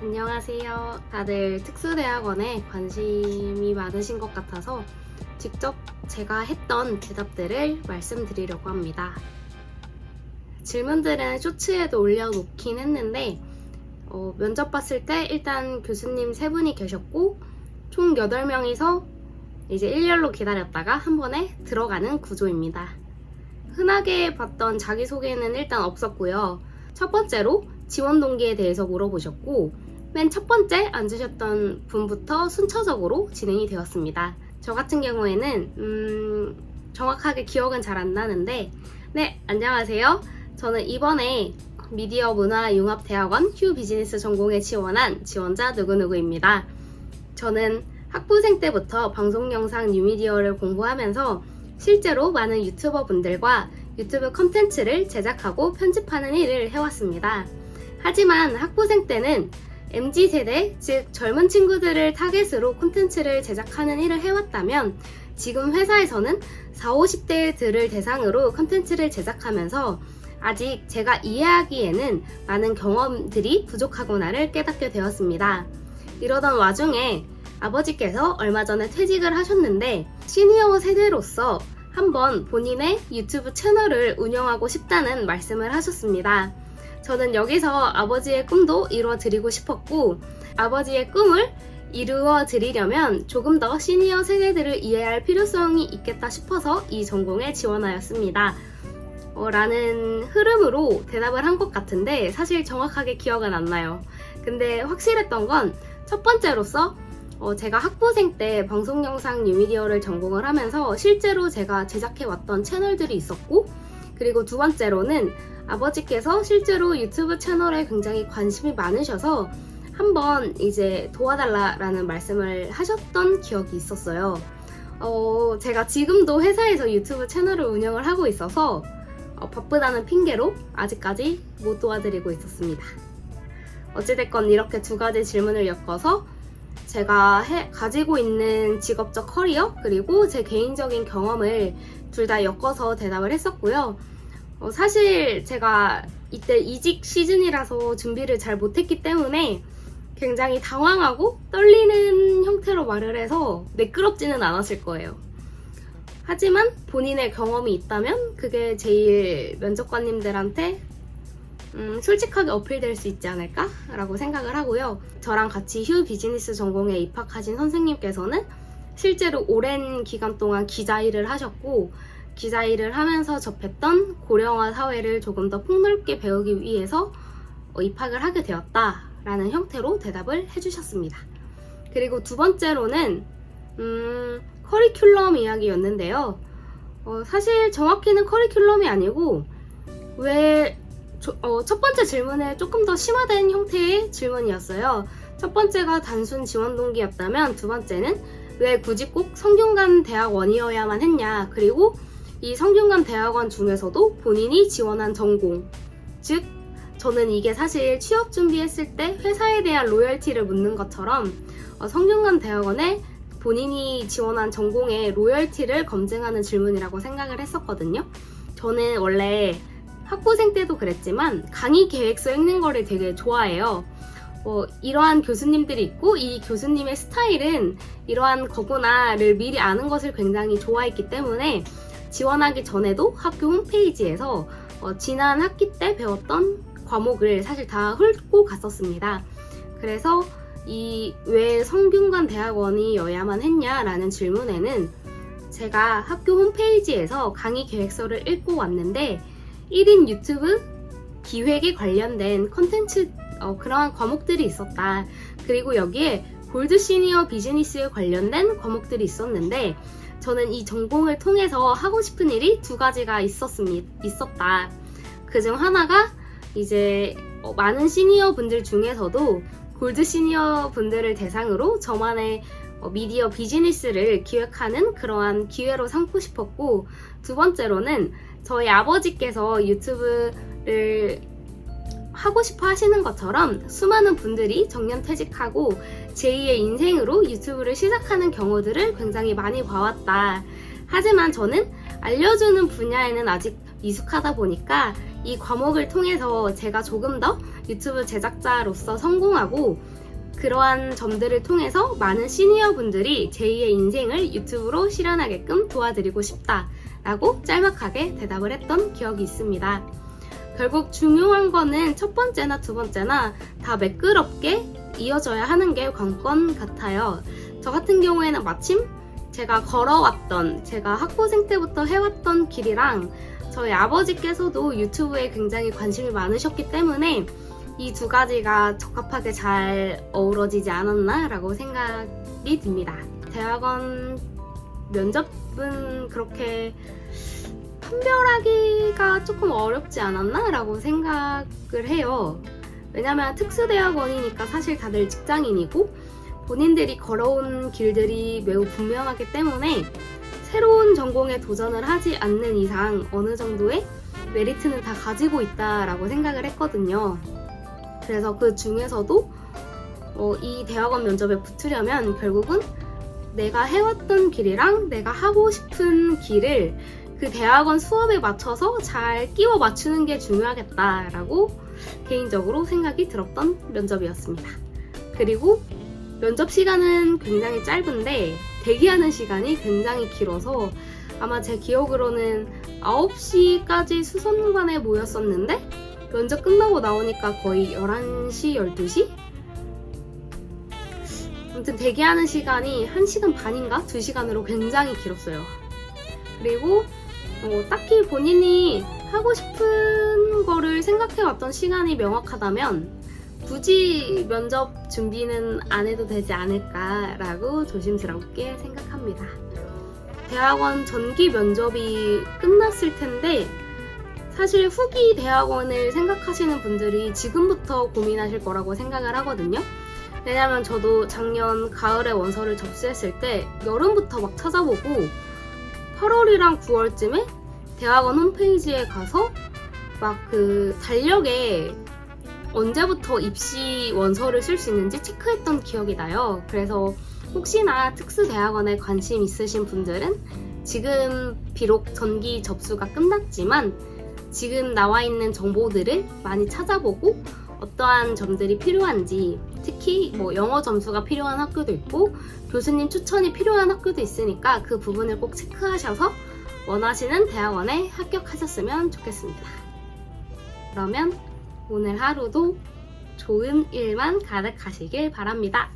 안녕하세요. 다들 특수대학원에 관심이 많으신 것 같아서 직접 제가 했던 대답들을 말씀드리려고 합니다. 질문들은 쇼츠에도 올려놓긴 했는데 면접 봤을 때 일단 교수님 3분이 계셨고 총 8명이서 이제 일렬로 기다렸다가 한 번에 들어가는 구조입니다. 흔하게 봤던 자기소개는 일단 없었고요. 첫 번째로 지원 동기에 대해서 물어보셨고 맨 첫 번째 앉으셨던 분부터 순차적으로 진행이 되었습니다. 저 같은 경우에는 정확하게 기억은 잘 안 나는데 네, 안녕하세요. 저는 이번에 미디어 문화 융합대학원 휴 비즈니스 전공에 지원한 지원자 누구누구입니다. 저는 학부생 때부터 방송 영상 뉴미디어를 공부하면서 실제로 많은 유튜버 분들과 유튜브 컨텐츠를 제작하고 편집하는 일을 해왔습니다. 하지만 학부생 때는 MZ세대, 즉 젊은 친구들을 타겟으로 콘텐츠를 제작하는 일을 해왔다면 지금 회사에서는 40, 50대들을 대상으로 콘텐츠를 제작하면서 아직 제가 이해하기에는 많은 경험들이 부족하구나를 깨닫게 되었습니다. 이러던 와중에 아버지께서 얼마 전에 퇴직을 하셨는데 시니어 세대로서 한번 본인의 유튜브 채널을 운영하고 싶다는 말씀을 하셨습니다. 저는 여기서 아버지의 꿈도 이루어드리고 싶었고 아버지의 꿈을 이루어드리려면 조금 더 시니어 세대들을 이해할 필요성이 있겠다 싶어서 이 전공에 지원하였습니다. 라는 흐름으로 대답을 한 것 같은데 사실 정확하게 기억은 안 나요. 근데 확실했던 건 첫 번째로서 제가 학부생 때 방송영상 뉴미디어를 전공을 하면서 실제로 제가 제작해왔던 채널들이 있었고 그리고 두 번째로는 아버지께서 실제로 유튜브 채널에 굉장히 관심이 많으셔서 한번 이제 도와달라라는 말씀을 하셨던 기억이 있었어요. 제가 지금도 회사에서 유튜브 채널을 운영을 하고 있어서 바쁘다는 핑계로 아직까지 못 도와드리고 있었습니다. 어찌됐건 이렇게 두 가지 질문을 엮어서 제가 가지고 있는 직업적 커리어 그리고 제 개인적인 경험을 둘 다 엮어서 대답을 했었고요. 사실 제가 이때 이직 시즌이라서 준비를 잘 못했기 때문에 굉장히 당황하고 떨리는 형태로 말을 해서 매끄럽지는 않았을 거예요. 하지만 본인의 경험이 있다면 그게 제일 면접관님들한테 솔직하게 어필될 수 있지 않을까? 라고 생각을 하고요. 저랑 같이 휴 비즈니스 전공에 입학하신 선생님께서는 실제로 오랜 기간 동안 기자 일을 하셨고 기자 일을 하면서 접했던 고령화 사회를 조금 더 폭넓게 배우기 위해서 입학을 하게 되었다라는 형태로 대답을 해주셨습니다. 그리고 두 번째로는 커리큘럼 이야기였는데요. 사실 정확히는 커리큘럼이 아니고 첫 번째 질문에 조금 더 심화된 형태의 질문이었어요. 첫 번째가 단순 지원 동기였다면 두 번째는 왜 굳이 꼭 성균관 대학원이어야만 했냐 그리고 이 성균관 대학원 중에서도 본인이 지원한 전공 즉 저는 이게 사실 취업 준비했을 때 회사에 대한 로열티를 묻는 것처럼 성균관 대학원에 본인이 지원한 전공의 로열티를 검증하는 질문이라고 생각을 했었거든요. 저는 원래 학부생 때도 그랬지만 강의 계획서 읽는 거를 되게 좋아해요. 이러한 교수님들이 있고 이 교수님의 스타일은 이러한 거구나를 미리 아는 것을 굉장히 좋아했기 때문에 지원하기 전에도 학교 홈페이지에서 지난 학기 때 배웠던 과목을 사실 다 훑고 갔었습니다. 그래서 왜 성균관 대학원이어야만 했냐라는 질문에는 제가 학교 홈페이지에서 강의 계획서를 읽고 왔는데 1인 유튜브 기획에 관련된 컨텐츠 그러한 과목들이 있었다. 그리고 여기에 골드 시니어 비즈니스에 관련된 과목들이 있었는데 저는 이 전공을 통해서 하고 싶은 일이 두 가지가 있었다. 그중 하나가 이제 많은 시니어 분들 중에서도 골드 시니어 분들을 대상으로 저만의 미디어 비즈니스를 기획하는 그러한 기회로 삼고 싶었고 두 번째로는 저희 아버지께서 유튜브를 하고 싶어 하시는 것처럼 수많은 분들이 정년퇴직하고 제2의 인생으로 유튜브를 시작하는 경우들을 굉장히 많이 봐왔다. 하지만 저는 알려주는 분야에는 아직 미숙하다 보니까 이 과목을 통해서 제가 조금 더 유튜브 제작자로서 성공하고 그러한 점들을 통해서 많은 시니어 분들이 제2의 인생을 유튜브로 실현하게끔 도와드리고 싶다라고 짤막하게 대답을 했던 기억이 있습니다. 결국 중요한 거는 첫 번째나 두 번째나 다 매끄럽게 이어져야 하는 게 관건 같아요. 저 같은 경우에는 마침 제가 걸어왔던, 제가 학부생 때부터 해왔던 길이랑 저희 아버지께서도 유튜브에 굉장히 관심이 많으셨기 때문에 이 두 가지가 적합하게 잘 어우러지지 않았나라고 생각이 듭니다. 대학원 면접은 그렇게 판별하기가 조금 어렵지 않았나라고 생각을 해요. 왜냐면 특수대학원이니까 사실 다들 직장인이고 본인들이 걸어온 길들이 매우 분명하기 때문에 새로운 전공에 도전을 하지 않는 이상 어느 정도의 메리트는 다 가지고 있다라고 생각을 했거든요. 그래서 그 중에서도 이 대학원 면접에 붙으려면 결국은 내가 해왔던 길이랑 내가 하고 싶은 길을 그 대학원 수업에 맞춰서 잘 끼워 맞추는 게 중요하겠다라고 개인적으로 생각이 들었던 면접이었습니다. 그리고 면접 시간은 굉장히 짧은데 대기하는 시간이 굉장히 길어서 아마 제 기억으로는 9시까지 수선관에 모였었는데 면접 끝나고 나오니까 거의 11시, 12시? 아무튼 대기하는 시간이 1시간 반인가 2시간으로 굉장히 길었어요. 그리고 딱히 본인이 하고 싶은 거를 생각해왔던 시간이 명확하다면 굳이 면접 준비는 안 해도 되지 않을까라고 조심스럽게 생각합니다. 대학원 전기 면접이 끝났을 텐데 사실 후기 대학원을 생각하시는 분들이 지금부터 고민하실 거라고 생각을 하거든요. 왜냐면 저도 작년 가을에 원서를 접수했을 때 여름부터 막 찾아보고 8월이랑 9월쯤에 대학원 홈페이지에 가서 막 그 달력에 언제부터 입시 원서를 쓸 수 있는지 체크했던 기억이 나요. 그래서 혹시나 특수대학원에 관심 있으신 분들은 지금 비록 전기 접수가 끝났지만 지금 나와 있는 정보들을 많이 찾아보고 어떠한 점들이 필요한지, 특히 영어 점수가 필요한 학교도 있고 교수님 추천이 필요한 학교도 있으니까 그 부분을 꼭 체크하셔서 원하시는 대학원에 합격하셨으면 좋겠습니다. 그러면 오늘 하루도 좋은 일만 가득하시길 바랍니다.